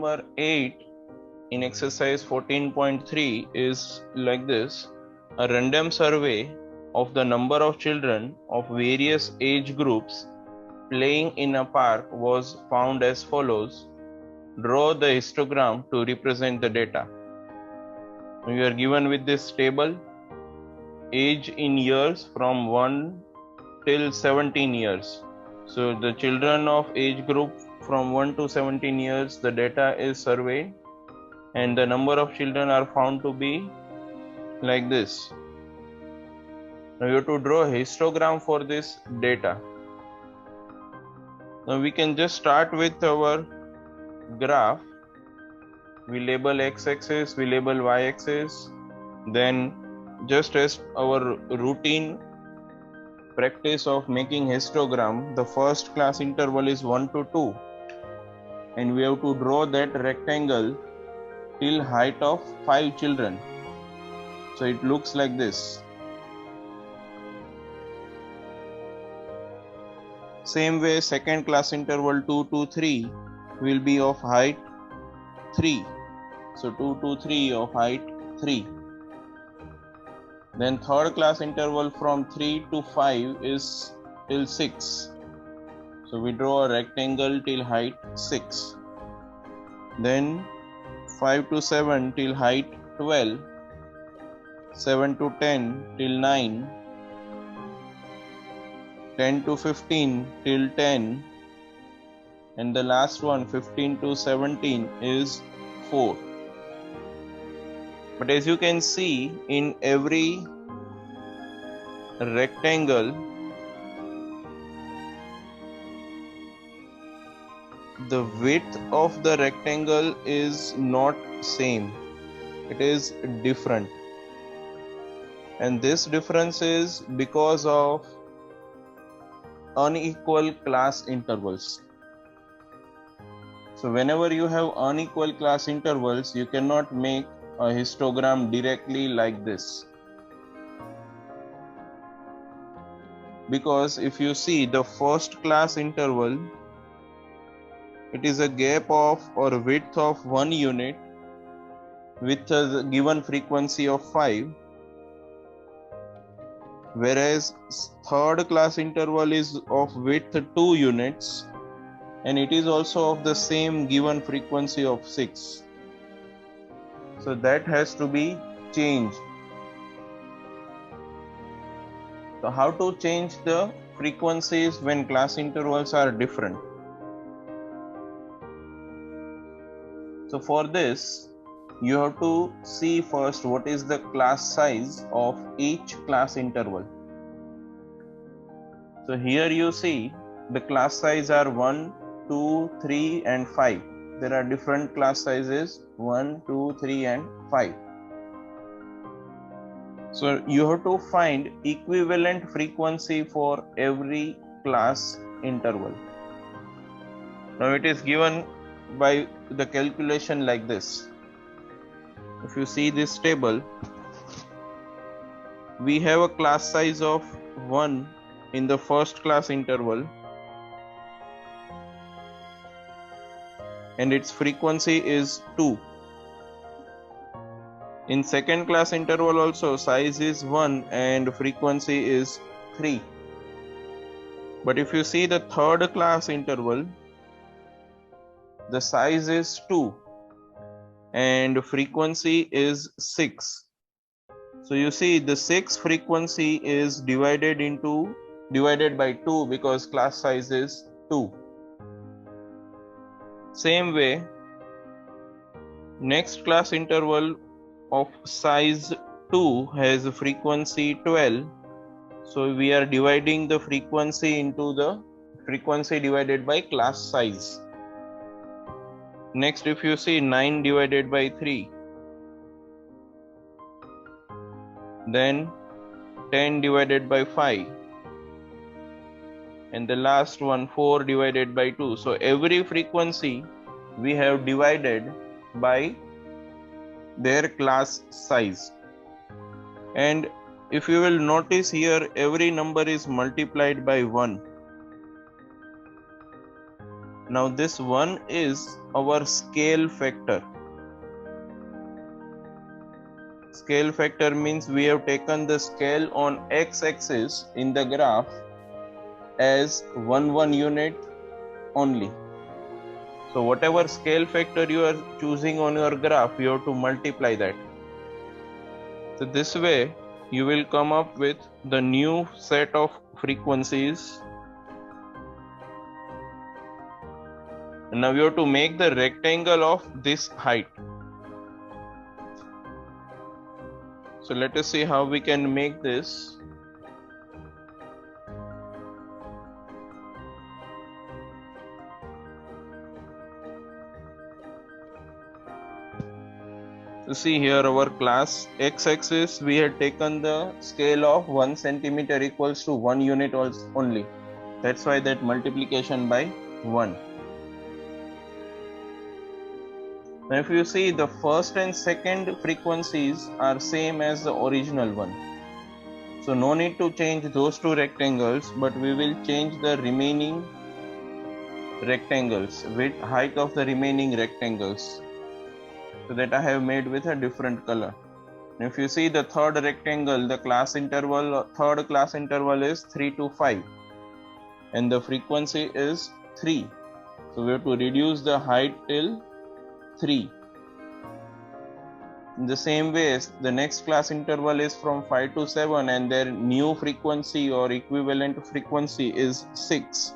number 8 in exercise 14.3 is like this. A random survey of the number of children of various age groups playing in a park was found as follows. Draw the histogram to represent the data. We are given with this table, age in years from 1 till 17 years. So the children of age group from 1 to 17 years, the data is surveyed and the number of children are found to be like this. Now you have to draw a histogram for this data. Now we can just start with our graph. We label x-axis, we label y-axis, then just as our routine practice of making histogram, the first class interval is 1 to 2 and we have to draw that rectangle till height of 5 children. So it looks like this. Same way, second class interval 2 to 3 will be of height 3. So 2 to 3 of height 3. Then third class interval from 3 to 5 is till 6. So we draw a rectangle till height 6. Then 5 to 7 till height 12. 7 to 10 till 9. 10 to 15 till 10. And the last one 15 to 17 is 4. But as you can see, in every rectangle, the width of the rectangle is not same. It is different. And this difference is because of unequal class intervals. So whenever you have unequal class intervals, you cannot make a histogram directly like this. Because if you see the first class interval, it is a gap of or width of 1 unit with a given frequency of 5. Whereas third class interval is of width 2 units and it is also of the same given frequency of 6. So that has to be changed. So how to change the frequencies when class intervals are different? So for this, you have to see first what is the class size of each class interval. So here you see the class size are 1, 2, 3 and 5. There are different class sizes 1, 2, 3 and 5. So you have to find equivalent frequency for every class interval. Now it is given by the calculation like this. If you see this table, we have a class size of 1 in the first class interval and its frequency is 2. In second class interval also size is 1 and frequency is 3. But if you see the third class interval, the size is 2 and frequency is 6. So you see the 6 frequency is divided by 2 because class size is 2. Same way, next class interval of size 2 has a frequency 12. So we are dividing the frequency into the frequency divided by class size. Next, if you see 9 divided by 3, then 10 divided by 5, and the last one 4 divided by 2. So every frequency we have divided by their class size. And if you will notice here, every number is multiplied by 1. Now this 1 is our scale factor. Scale factor means we have taken the scale on x-axis in the graph as 1 unit only. So whatever scale factor you are choosing on your graph, you have to multiply that. So this way you will come up with the new set of frequencies. And now you have to make the rectangle of this height. So let us see how we can make this. So see here, our class x-axis, we had taken the scale of 1 centimeter equals to 1 unit only. That's why that multiplication by 1. Now if you see, the first and second frequencies are same as the original one. So no need to change those two rectangles, but we will change the remaining rectangles with height of the remaining rectangles. So that I have made with a different color. Now if you see the third rectangle, the class interval, third class interval is 3 to 5 and the frequency is 3. So we have to reduce the height till 3. In the same way, the next class interval is from 5 to 7 and their new frequency or equivalent frequency is 6.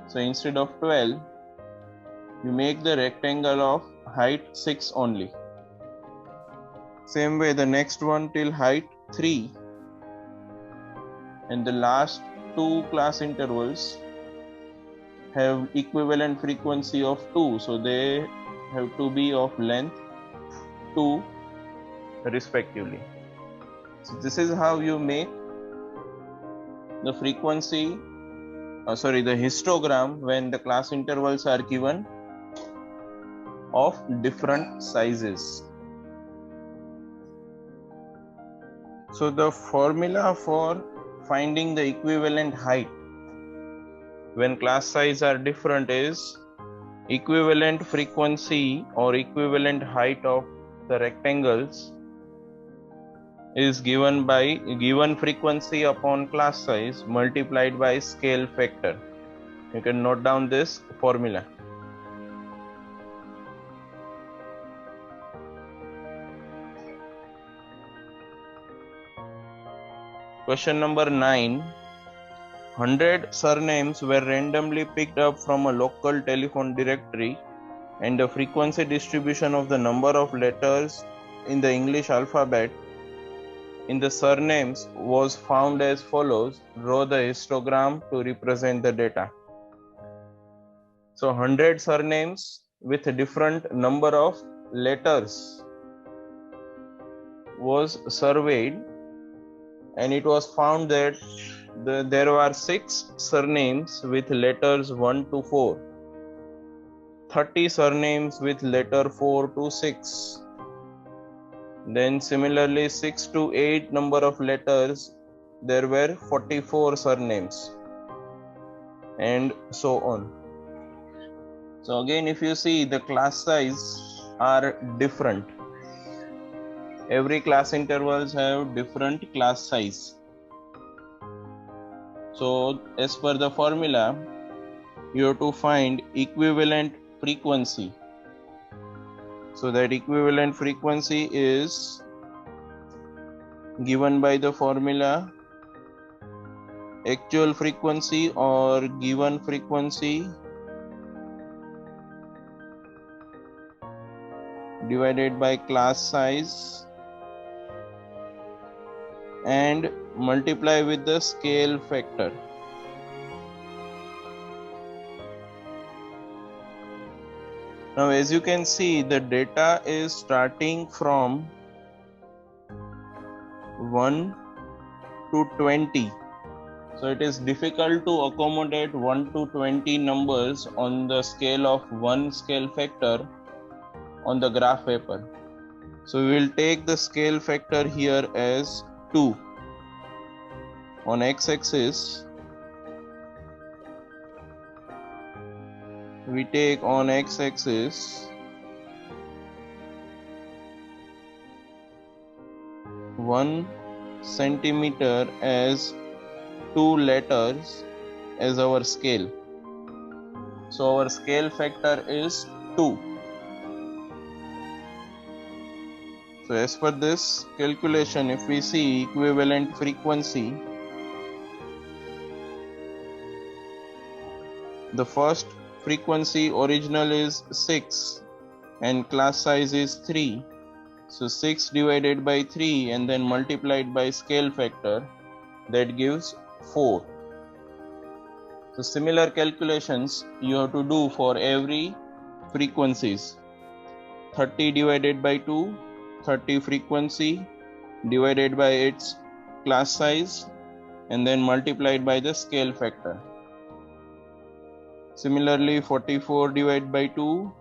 So instead of 12, you make the rectangle of height 6 only. Same way, the next one till height 3 and the last two class intervals have equivalent frequency of 2, so they have to be of length 2 respectively. So this is how you make the frequency, the histogram when the class intervals are given of different sizes. So the formula for finding the equivalent height when class size are different is equivalent frequency or equivalent height of the rectangles is given by given frequency upon class size multiplied by scale factor. You can note down this formula. Question number 9. 100 surnames were randomly picked up from a local telephone directory and the frequency distribution of the number of letters in the English alphabet in the surnames was found as follows. Draw the histogram to represent the data. So 100 surnames with a different number of letters was surveyed and it was found that there were 6 surnames with letters 1 to 4, 30 surnames with letter 4 to 6. Then similarly 6 to 8 number of letters, there were 44 surnames and so on. So again, if you see, the class size are different. Every class intervals have different class size. So as per the formula, you have to find equivalent frequency. So that equivalent frequency is given by the formula actual frequency or given frequency divided by class size and multiply with the scale factor. Now as you can see, the data is starting from 1 to 20. So it is difficult to accommodate 1 to 20 numbers on the scale of 1 scale factor on the graph paper. So we will take the scale factor here as 2 on x-axis we take on x-axis 1 centimeter as 2 letters as our scale. So our scale factor is 2. So as per this calculation, if we see equivalent frequency, the first frequency original is 6 and class size is 3. So 6 divided by 3 and then multiplied by scale factor, that gives 4. So similar calculations you have to do for every frequencies. 30 divided by 2, 30 frequency divided by its class size and then multiplied by the scale factor. Similarly 44 divided by 2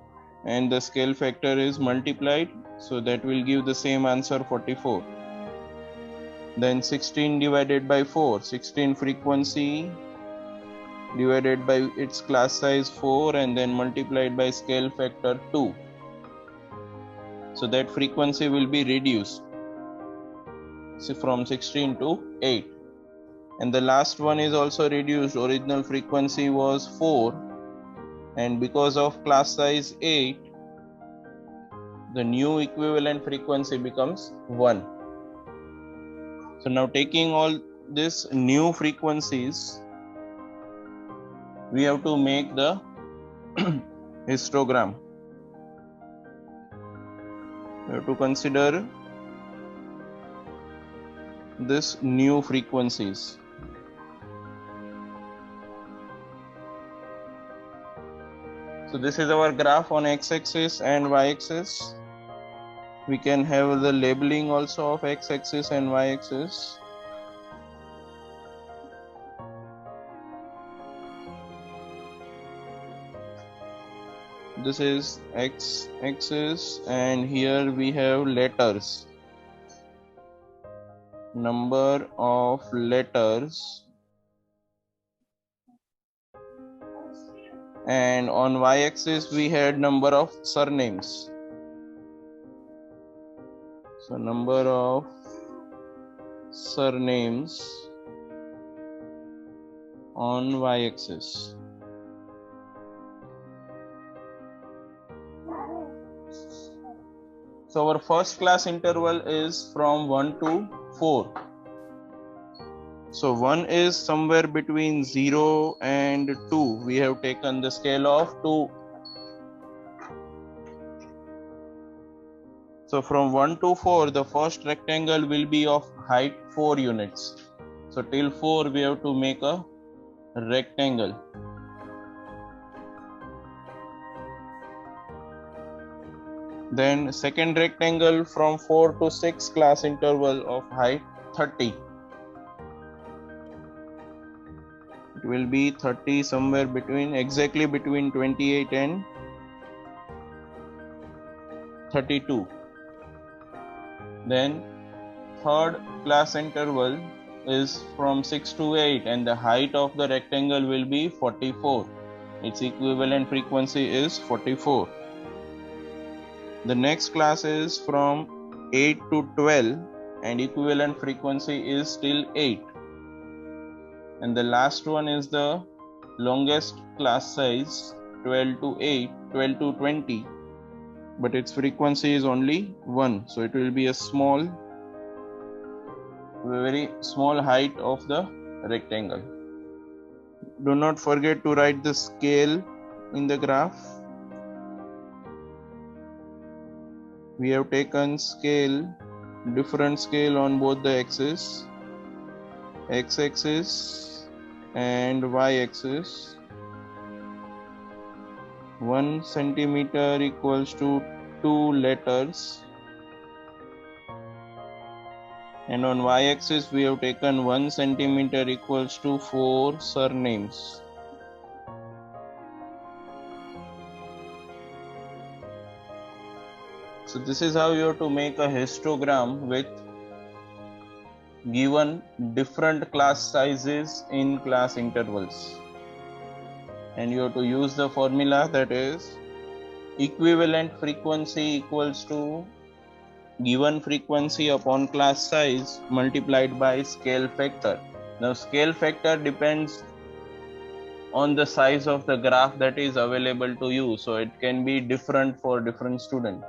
and the scale factor is multiplied, so that will give the same answer 44. Then 16 divided by 4, 16 frequency divided by its class size 4 and then multiplied by scale factor 2. So that frequency will be reduced from 16 to 8. And the last one is also reduced. Original frequency was 4 and because of class size 8, the new equivalent frequency becomes 1. So now taking all these new frequencies, we have to make the histogram. We have to consider this new frequencies. So this is our graph on x-axis and y-axis. We can have the labeling also of x-axis and y-axis. This is x-axis and here we have letters, number of letters, and on y-axis we had number of surnames. So number of surnames on y-axis. So our first class interval is from 1 to 4. So 1 is somewhere between 0 and 2. We have taken the scale of 2. So from 1 to 4, the first rectangle will be of height 4 units. So till 4 we have to make a rectangle. Then second rectangle from 4 to 6 class interval of height 30. It will be 30 somewhere between, exactly between 28 and 32. Then third class interval is from 6 to 8 and the height of the rectangle will be 44. Its equivalent frequency is 44. The next class is from 8 to 12 and equivalent frequency is still 8. And the last one is the longest class size, 12 to 8, 12 to 20, but its frequency is only 1. So it will be a very small height of the rectangle. Do not forget to write the scale in the graph. We have taken scale, different scale on both the axes, x-axis and y-axis. 1 centimeter equals to 2 letters, and on y-axis we have taken 1 centimeter equals to 4 surnames. So this is how you have to make a histogram with given different class sizes in class intervals. and you have to use the formula, that is equivalent frequency equals to given frequency upon class size multiplied by scale factor. Now scale factor depends on the size of the graph that is available to you, so it can be different for different students.